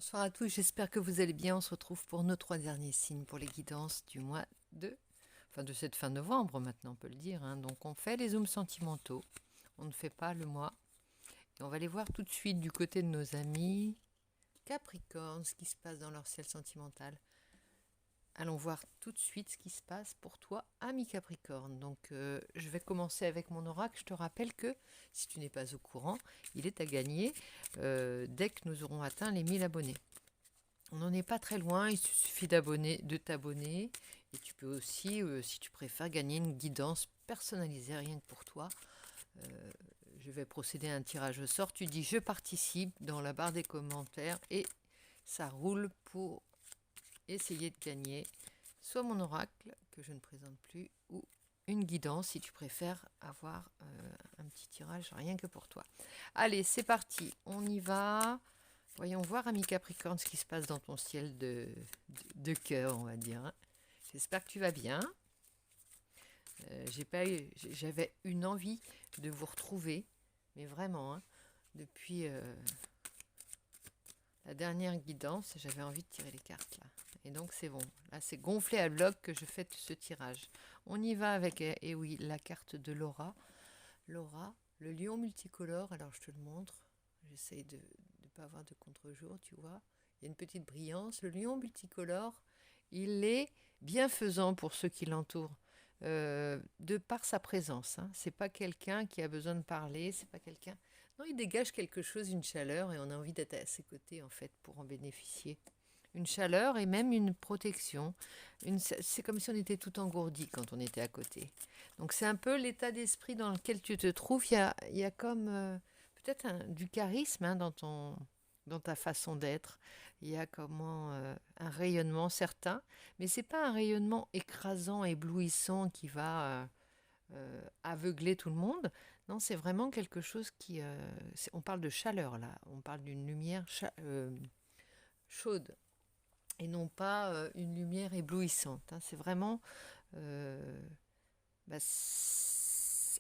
Bonsoir à tous, j'espère que vous allez bien. On se retrouve pour nos 3 derniers signes pour les guidances du mois de cette fin novembre maintenant, on peut le dire, hein. Donc on fait les zooms sentimentaux, on ne fait pas le mois. Et on va les voir tout de suite du côté de nos amis Capricorne, ce qui se passe dans leur ciel sentimental. Allons voir tout de suite ce qui se passe pour toi, ami Capricorne. Donc je vais commencer avec mon oracle. Je te rappelle que si tu n'es pas au courant, il est à gagner dès que nous aurons atteint les 1000 abonnés. On n'en est pas très loin, il suffit de t'abonner. Et tu peux aussi, si tu préfères, gagner une guidance personnalisée rien que pour toi. Euh, je vais procéder à un tirage au sort. Tu dis je participe dans la barre des commentaires et ça roule pour essayer de gagner soit mon oracle, que je ne présente plus, ou une guidance si tu préfères avoir un petit tirage rien que pour toi. Allez, c'est parti, on y va. Voyons voir, ami Capricorne, ce qui se passe dans ton ciel de cœur, on va dire, hein. J'espère que tu vas bien. J'avais une envie de vous retrouver, mais vraiment, hein, depuis la dernière guidance, j'avais envie de tirer les cartes là. Et donc c'est bon. Là, c'est gonflé à bloc que je fais ce tirage. On y va avec, et oui, la carte de Laura. Laura, le lion multicolore. Alors je te le montre. J'essaye de ne pas avoir de contre-jour, tu vois. Il y a une petite brillance. Le lion multicolore, il est bienfaisant pour ceux qui l'entourent. De par sa présence, hein. C'est pas quelqu'un qui a besoin de parler, c'est pas quelqu'un. Non, il dégage quelque chose, une chaleur, et on a envie d'être à ses côtés en fait pour en bénéficier. Une chaleur et même une protection. C'est comme si on était tout engourdi quand on était à côté. Donc c'est un peu l'état d'esprit dans lequel tu te trouves. Il y a comme peut-être du charisme, hein, dans ta façon d'être. Il y a comment un rayonnement certain, mais c'est pas un rayonnement écrasant, éblouissant qui va aveugler tout le monde. Non, c'est vraiment quelque chose qui... on parle de chaleur là, on parle d'une lumière chaude et non pas une lumière éblouissante, hein. C'est vraiment... euh,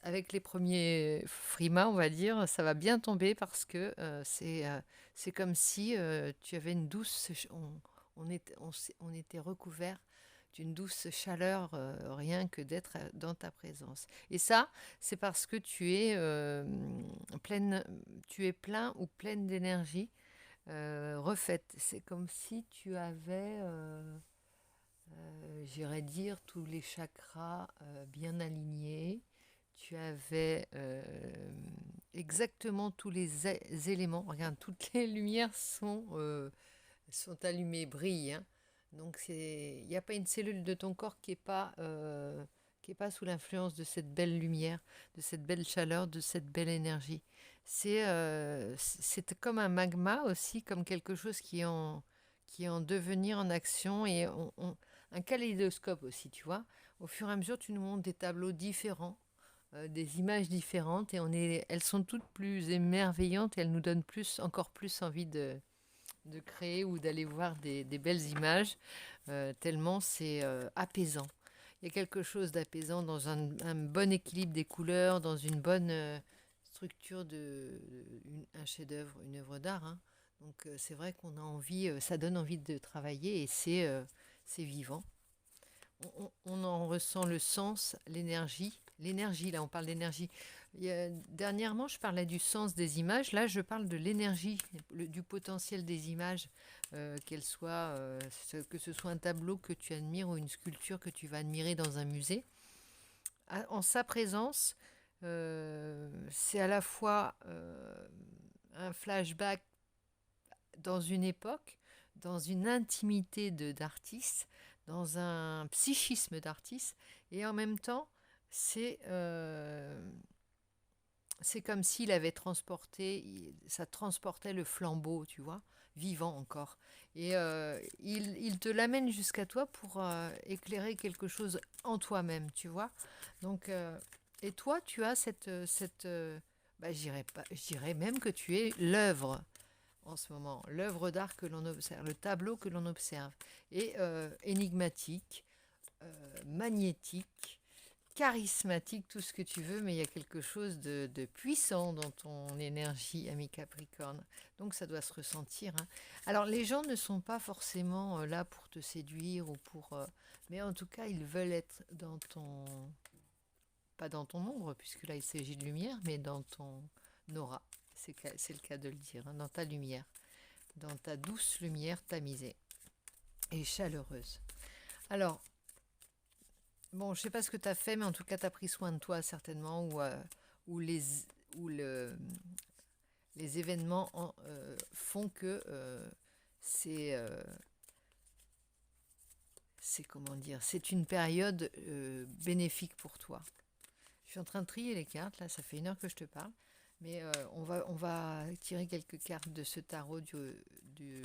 avec les premiers frimas, on va dire, ça va bien tomber parce que c'est comme si tu avais une douce... on était recouvert d'une douce chaleur rien que d'être dans ta présence. Et ça, c'est parce que tu es plein ou pleine d'énergie refaite. C'est comme si tu avais, j'irais dire, tous les chakras bien alignés. Tu avais exactement tous les éléments. Regarde, toutes les lumières sont allumées, brillent, hein. Donc il n'y a pas une cellule de ton corps qui est pas sous l'influence de cette belle lumière, de cette belle chaleur, de cette belle énergie. C'est comme un magma aussi, comme quelque chose qui est en devenir, en action, et un kaléidoscope aussi, tu vois. Au fur et à mesure, tu nous montres des tableaux différents, des images différentes, et elles sont toutes plus émerveillantes, et elles nous donnent encore plus envie de créer ou d'aller voir des belles images, tellement c'est apaisant. Il y a quelque chose d'apaisant dans un bon équilibre des couleurs, dans une bonne structure un chef-d'œuvre, une œuvre d'art, hein. Donc c'est vrai qu'on a envie, ça donne envie de travailler et c'est vivant. On en ressent le sens, l'énergie. L'énergie, là, on parle d'énergie. Dernièrement, je parlais du sens des images. Là, je parle de l'énergie, du potentiel des images, que ce soit un tableau que tu admires ou une sculpture que tu vas admirer dans un musée. En sa présence, c'est à la fois un flashback dans une époque, dans une intimité d'artiste, dans un psychisme d'artiste, et en même temps, c'est euh, c'est comme s'il avait ça transportait le flambeau, tu vois, vivant encore. Et il te l'amène jusqu'à toi pour éclairer quelque chose en toi-même, tu vois. Donc, et toi, tu as je dirais même que tu es l'œuvre en ce moment, l'œuvre d'art que l'on observe, le tableau que l'on observe, et énigmatique, magnétique, charismatique, tout ce que tu veux, mais il y a quelque chose de puissant dans ton énergie, ami Capricorne. Donc ça doit se ressentir, hein. Alors les gens ne sont pas forcément là pour te séduire ou pour... mais en tout cas, ils veulent être dans ton... Pas dans ton ombre, puisque là il s'agit de lumière, mais dans ton aura. C'est le cas de le dire, hein, dans ta lumière. Dans ta douce lumière tamisée et chaleureuse. Alors, bon, je sais pas ce que tu as fait, mais en tout cas, tu as pris soin de toi certainement, ou les événements font que c'est, comment dire, c'est une période bénéfique pour toi. Je suis en train de trier les cartes, là, ça fait 1 heure que je te parle, mais on va tirer quelques cartes de ce tarot de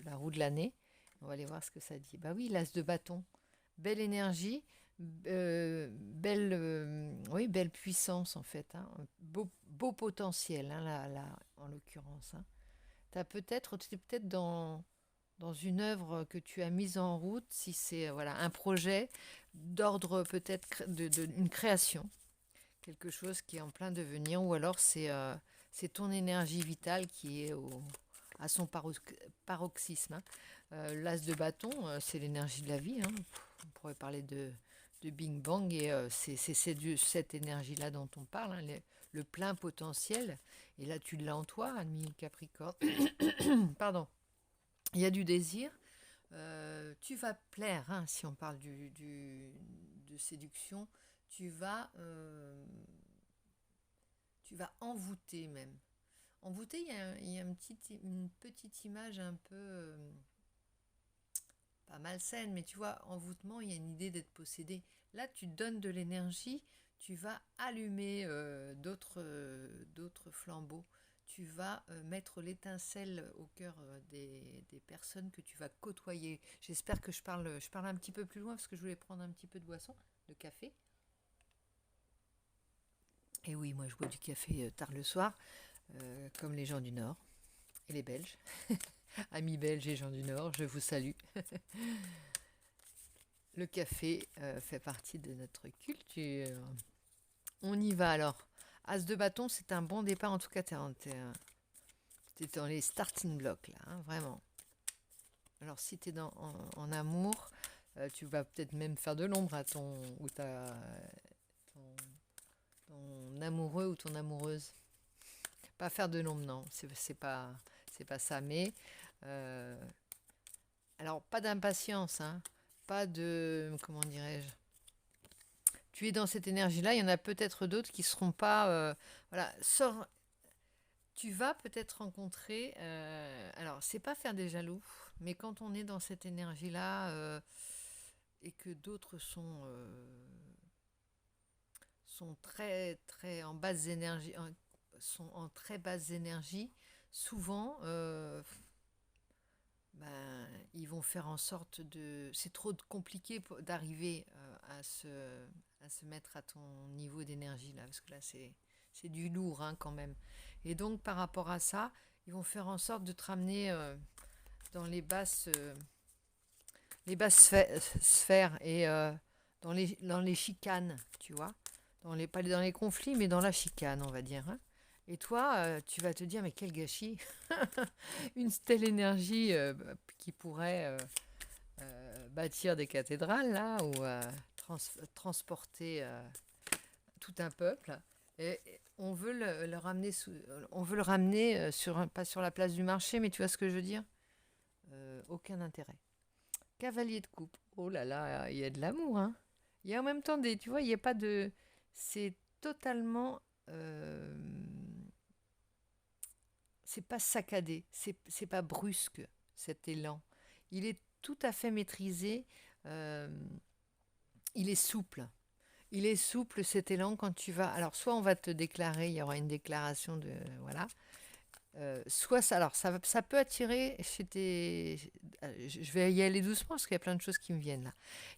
la roue de l'année. On va aller voir ce que ça dit. Bah oui, l'as de bâton, belle énergie. Oui, belle puissance en fait, hein. Beau potentiel, hein, là, en l'occurrence, hein. Tu es peut-être dans une œuvre que tu as mise en route, si c'est voilà, un projet d'ordre peut-être une création, quelque chose qui est en plein devenir, ou alors c'est ton énergie vitale qui est à son paroxysme, hein. L'as de bâton, c'est l'énergie de la vie, hein. On pourrait parler de Big Bang, et c'est cette énergie-là dont on parle, hein, le plein potentiel. Et là, tu l'as en toi, ami Capricorne. Pardon. Il y a du désir. Tu vas plaire, hein, si on parle de séduction. Tu vas envoûter même. Envoûter, il y a une petite image un peu... pas malsaine, mais tu vois, envoûtement, il y a une idée d'être possédé. Là, tu donnes de l'énergie, tu vas allumer d'autres flambeaux. Tu vas mettre l'étincelle au cœur des personnes que tu vas côtoyer. J'espère que je parle un petit peu plus loin, parce que je voulais prendre un petit peu de boisson, de café. Et oui, moi je bois du café tard le soir, comme les gens du Nord et les Belges. Amis belges et gens du Nord, je vous salue. Le café fait partie de notre culture. On y va alors. As de bâton, c'est un bon départ. En tout cas, t'es dans les starting blocks, là, hein, vraiment. Alors, si t'es en amour, tu vas peut-être même faire de l'ombre à ton amoureux ou ton amoureuse. Pas faire de l'ombre, non. C'est pas ça. Mais, alors, pas d'impatience, hein. Pas de... Comment dirais-je? Tu es dans cette énergie-là, il y en a peut-être d'autres qui ne seront pas... voilà, tu vas peut-être rencontrer... alors, c'est pas faire des jaloux, mais quand on est dans cette énergie-là et que d'autres sont très, très en basse énergie, sont en très basse énergie, souvent... ils vont faire en sorte de... C'est trop compliqué d'arriver à se mettre à ton niveau d'énergie, là, parce que là, c'est du lourd, hein, quand même. Et donc, par rapport à ça, ils vont faire en sorte de te ramener dans les basses sphères, et dans les chicanes, tu vois. Pas dans les conflits, mais dans la chicane, on va dire, hein. Et toi, tu vas te dire, mais quel gâchis! Une telle énergie qui pourrait bâtir des cathédrales, là, ou transporter tout un peuple. Et on veut le ramener pas sur la place du marché, mais tu vois ce que je veux dire? Aucun intérêt. Cavalier de coupe. Oh là là, il y a de l'amour, hein. Il y a en même temps tu vois, il n'y a pas de... C'est totalement... c'est pas saccadé, c'est pas brusque, cet élan. Il est tout à fait maîtrisé, il est souple. Il est souple, cet élan, quand tu vas... Alors, soit on va te déclarer, il y aura une déclaration de... Voilà. Soit ça... Alors, ça peut attirer chez tes... Je vais y aller doucement, parce qu'il y a plein de choses qui me viennent, là.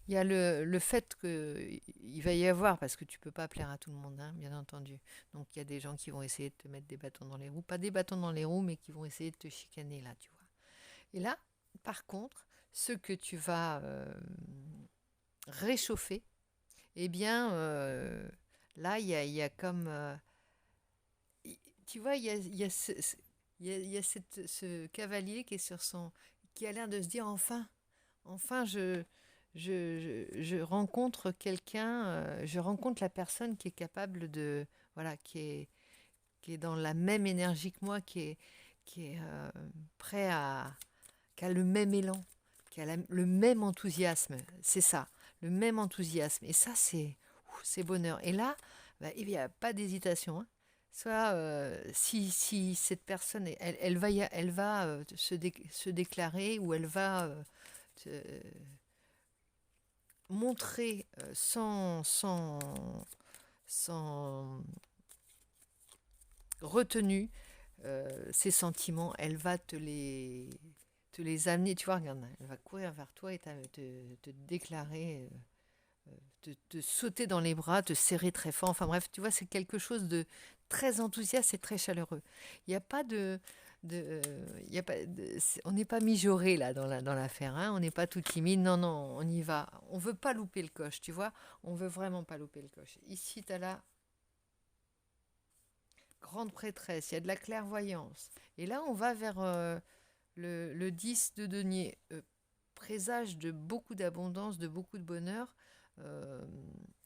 Il y a le fait qu'il va y avoir, parce que tu peux pas plaire à tout le monde, hein, bien entendu. Donc, il y a des gens qui vont essayer de te mettre des bâtons dans les roues. Pas des bâtons dans les roues, mais qui vont essayer de te chicaner, là, tu vois. Et là, par contre, ce que tu vas réchauffer, eh bien, Là, il y a comme... tu vois, il y a ce cavalier qui est sur son... qui a l'air de se dire, enfin, je rencontre quelqu'un, je rencontre la personne qui est capable de... Voilà, qui est dans la même énergie que moi, qui est prêt à... qui a le même élan, qui a le même enthousiasme. C'est ça, le même enthousiasme. Et ça, c'est bonheur. Et là, bah, il n'y a pas d'hésitation, hein. Soit si cette personne, elle va se déclarer ou elle va montrer sans retenue ses sentiments, elle va te les amener, tu vois, regarde, elle va courir vers toi et te déclarer, te sauter dans les bras, te serrer très fort. Enfin bref, tu vois, c'est quelque chose de très enthousiaste et très chaleureux. Il n'y a pas il y a pas on n'est pas mijauré là dans l'affaire, hein. On n'est pas tout timide. Non, non, on y va. On veut pas louper le coche, tu vois. On veut vraiment pas louper le coche. Ici, tu as la grande prêtresse, il y a de la clairvoyance. Et là, on va vers le 10 de denier, présage de beaucoup d'abondance, de beaucoup de bonheur. Euh,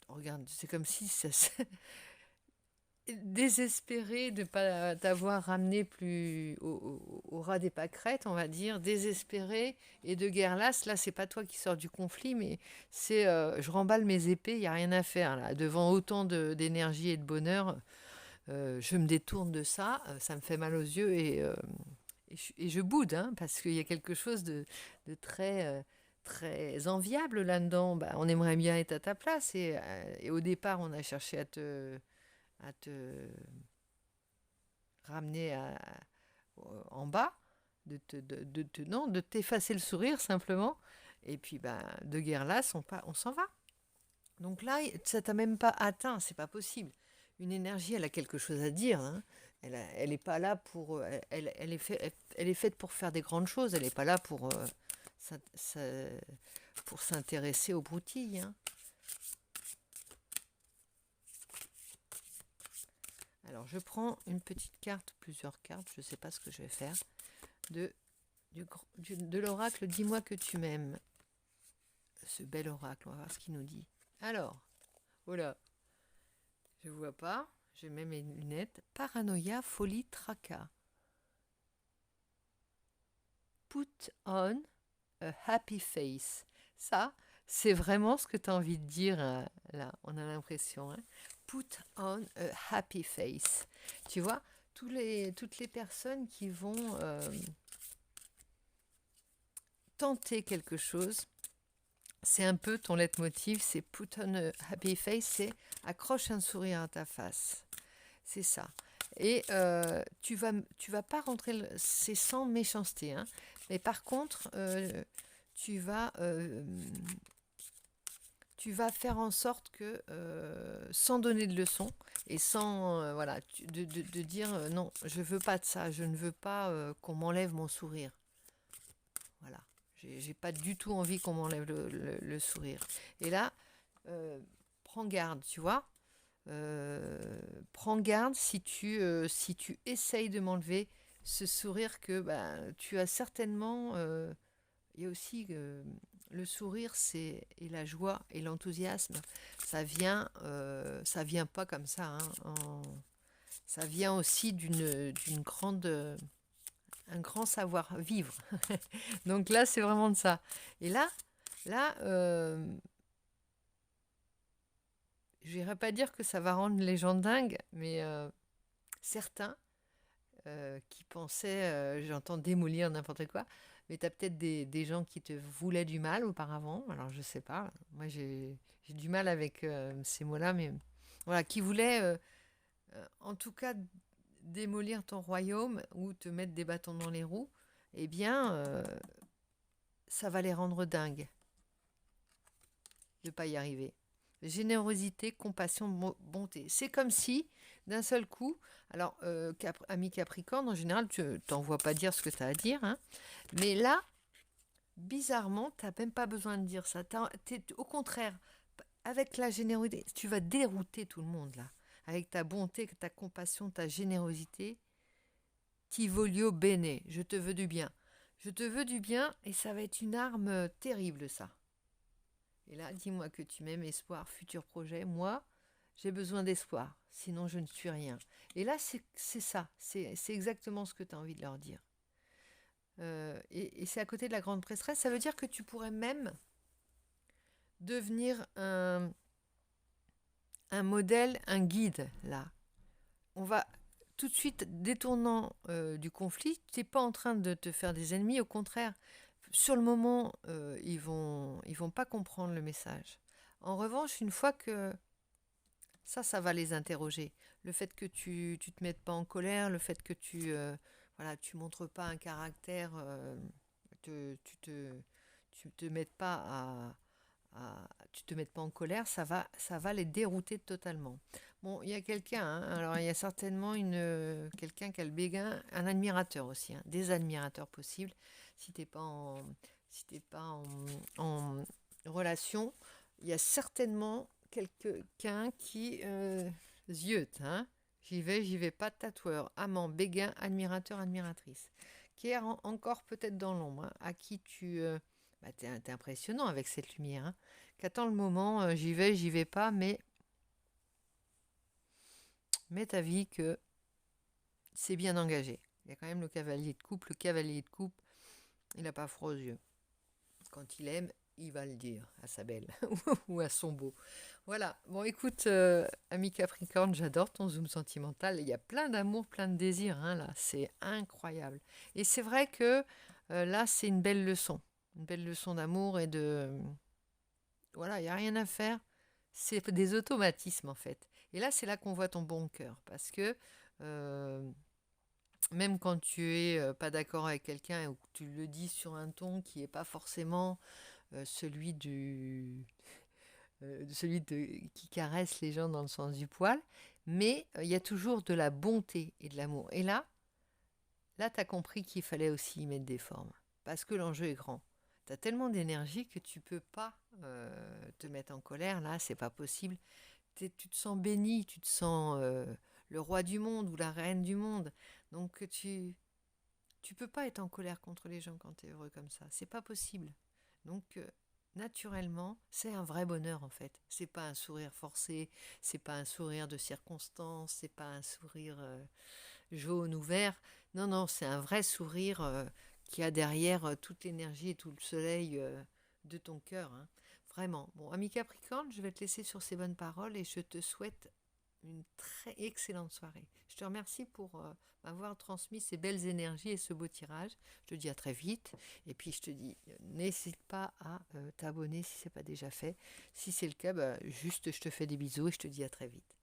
regarde, c'est comme si ça désespéré de ne pas t'avoir ramené plus au ras des pâquerettes, on va dire, désespéré et de guerre lasse. Là, c'est pas toi qui sors du conflit, mais c'est je remballe mes épées, il n'y a rien à faire là. Devant autant d'énergie et de bonheur, je me détourne de ça, ça me fait mal aux yeux et je boude, hein, parce qu'il y a quelque chose de très, très enviable là-dedans. Bah, on aimerait bien être à ta place et au départ, on a cherché à te ramener en bas, non, de t'effacer le sourire simplement. Et puis, ben, de guerre lasse, on s'en va. Donc là, ça t'a même pas atteint, c'est pas possible. Une énergie, elle a quelque chose à dire, hein. Elle n'est pas là pour. Elle est faite pour faire des grandes choses. Elle n'est pas là pour s'intéresser aux broutilles, hein. Alors, je prends une petite carte, plusieurs cartes, je ne sais pas ce que je vais faire, de, de l'oracle Dis-moi que tu m'aimes. Ce bel oracle, on va voir ce qu'il nous dit. Alors, oh là, je ne vois pas, je mets mes lunettes. Paranoïa, folie, tracas. Put on a happy face. Ça, c'est vraiment ce que tu as envie de dire, là, on a l'impression, hein. Put on a happy face. Tu vois, toutes les personnes qui vont tenter quelque chose, c'est un peu ton leitmotiv, c'est put on a happy face, c'est accroche un sourire à ta face. C'est ça. Et tu vas pas rentrer, c'est sans méchanceté, hein. Mais par contre, tu vas faire en sorte que, sans donner de leçons et sans voilà, de dire non, je veux pas de ça, je ne veux pas qu'on m'enlève mon sourire. Voilà, j'ai pas du tout envie qu'on m'enlève le sourire. Et là, prends garde, tu vois. Prends garde si tu essayes de m'enlever ce sourire que tu as certainement. Il y a aussi le sourire, et la joie et l'enthousiasme, ça vient pas comme ça, hein, ça vient aussi d'une grande, un grand savoir-vivre. Donc là, c'est vraiment de ça. Et là, je n'irais pas dire que ça va rendre les gens dingues, mais certains qui pensaient, j'entends démolir n'importe quoi, mais tu as peut-être des gens qui te voulaient du mal auparavant, alors je sais pas, moi j'ai du mal avec ces mots-là, mais voilà, qui voulaient en tout cas démolir ton royaume ou te mettre des bâtons dans les roues, eh bien ça va les rendre dingues de ne pas y arriver. Générosité, compassion, bonté. C'est comme si, d'un seul coup, alors, ami Capricorne, en général, tu t'envoies pas dire ce que tu as à dire, hein, mais là, bizarrement, tu n'as même pas besoin de dire ça. Au contraire, avec la générosité, tu vas dérouter tout le monde là. Avec ta bonté, ta compassion, ta générosité, ti voglio bene, je te veux du bien. Je te veux du bien et ça va être une arme terrible ça. Et là, dis-moi que tu m'aimes, espoir, futur projet. Moi, j'ai besoin d'espoir, sinon je ne suis rien. Et là, c'est ça, c'est exactement ce que tu as envie de leur dire. Et c'est à côté de la grande prêtresse, ça veut dire que tu pourrais même devenir un modèle, un guide, là. On va tout de suite, détournant du conflit, tu n'es pas en train de te faire des ennemis, au contraire, sur le moment, ils vont pas comprendre le message. En revanche, une fois que ça va les interroger. Le fait que tu te mettes pas en colère, le fait que tu montres pas un caractère, tu te mettes pas tu te mettes pas en colère, ça va les dérouter totalement. Bon, il y a quelqu'un, hein, alors il y a certainement quelqu'un qui a le béguin, un admirateur aussi, hein, des admirateurs possibles. Si t'es pas si t'es pas en relation, il y a certainement quelqu'un qui ziote, hein. J'y vais pas, tatoueur, amant, béguin, admirateur, admiratrice, qui est encore peut-être dans l'ombre, hein, à qui t'es impressionnant avec cette lumière, hein, qu'attend le moment, j'y vais pas, mais ta vie que c'est bien engagé. Il y a quand même le cavalier de coupe. Le cavalier de coupe, il n'a pas froid aux yeux. Quand il aime, il va le dire à sa belle ou à son beau. Voilà. Bon, écoute, ami Capricorne, j'adore ton zoom sentimental. Il y a plein d'amour, plein de désir, hein, là. C'est incroyable. Et c'est vrai que là, c'est une belle leçon. Une belle leçon d'amour et de... Voilà, il n'y a rien à faire. C'est des automatismes, en fait. Et là, c'est là qu'on voit ton bon cœur. Parce que même quand tu es pas d'accord avec quelqu'un ou que tu le dis sur un ton qui n'est pas forcément celui qui caresse les gens dans le sens du poil, mais il y a toujours de la bonté et de l'amour. Et là tu as compris qu'il fallait aussi y mettre des formes, parce que l'enjeu est grand. Tu as tellement d'énergie que tu peux pas te mettre en colère, là, c'est pas possible. Tu te sens béni, tu te sens le roi du monde ou la reine du monde. Donc tu peux pas être en colère contre les gens quand tu es heureux comme ça. C'est pas possible. Donc naturellement, c'est un vrai bonheur en fait. C'est pas un sourire forcé, c'est pas un sourire de circonstance, c'est pas un sourire jaune ou vert. Non, non, c'est un vrai sourire qui a derrière toute l'énergie et tout le soleil de ton cœur, hein. Vraiment. Bon, ami Capricorne, je vais te laisser sur ces bonnes paroles et je te souhaite une très excellente soirée. Je te remercie pour m'avoir transmis ces belles énergies et ce beau tirage. Je te dis à très vite. Et puis je te dis, n'hésite pas à t'abonner si ce n'est pas déjà fait. Si c'est le cas, juste je te fais des bisous et je te dis à très vite.